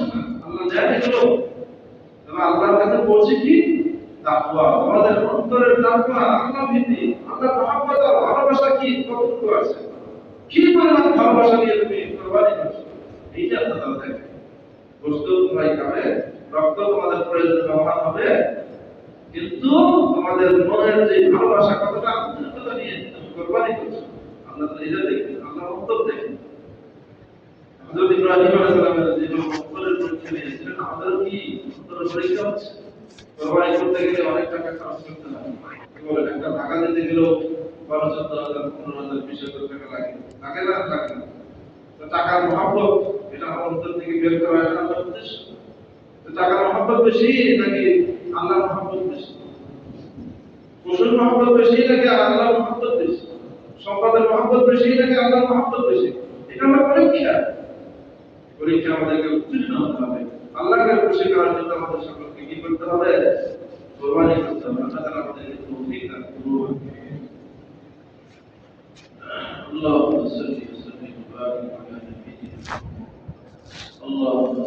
হচ্ছে না, আল্লাহ দেয় এগুলো। তবে আল্লাহর কাছে পৌঁছে কি তাকওয়া, আমাদের অন্তরের তাকওয়া, আল্লাহ ভীতি, আল্লাহ মহব্বত আর ভালোবাসা কি কতটুকু আছে, কি পরিমাণ ভালোবাসা নিয়ে তুমি কুরবানি করছো, এইটা আল্লাহ দেখে। গোশত তোমরাই খাবে, রক্ত তোমাদের প্রয়োজনে ব্যবহার হবে, কিন্তু তোমাদের মনের যে ভালোবাসা কতটা আন্তরিকতা নিয়ে তুমি কুরবানি করছো, আল্লাহ তো এটা দেখেন, আল্লাহ অন্তর দেখেন। হযরত ইব্রাহিম আলাইহিস সালামের যে অন্তরের পরীক্ষা নিয়েছিলেন, আমাদেরও কি অন্তরের পরীক্ষা হচ্ছে? কুরবানি করতে গেলে অনেক টাকা খরচ করতে হয়। কি বলেন, একটা টাকা দিতে গেলেও 12,000, 14,000, 20,000 টাকা লাগে, লাগে না? লাগে না। তো টাকার মহব্বত, এটা আমার অন্তর থেকে বের করা, এটা আমার উদ্দেশ্য। তো টাকার মহব্বত বেশি নাকি আল্লাহর মহব্বত বেশি? পশুর মহব্বত বেশি নাকি আল্লাহর মহব্বত বেশি? সম্পদের মহব্বত বেশি নাকি আল্লাহর মহব্বত বেশি? এটা আমার পরীক্ষা। পরীক্ষা আমাদেরকে উত্তীর্ণ হতে হবে। আল্লাহকে খুশি করার জন্য আমাদের সকলকে কি করতে হবে? কুরবানি করতে হবে। আল্লাহ তাআলা আমাদেরকে তৌফিক দান করুন। আল্লাহুম্মা সাল্লি ওয়া সাল্লিম ওয়া বারিক আলা নাবিয়িনা আল্লাহুম্মা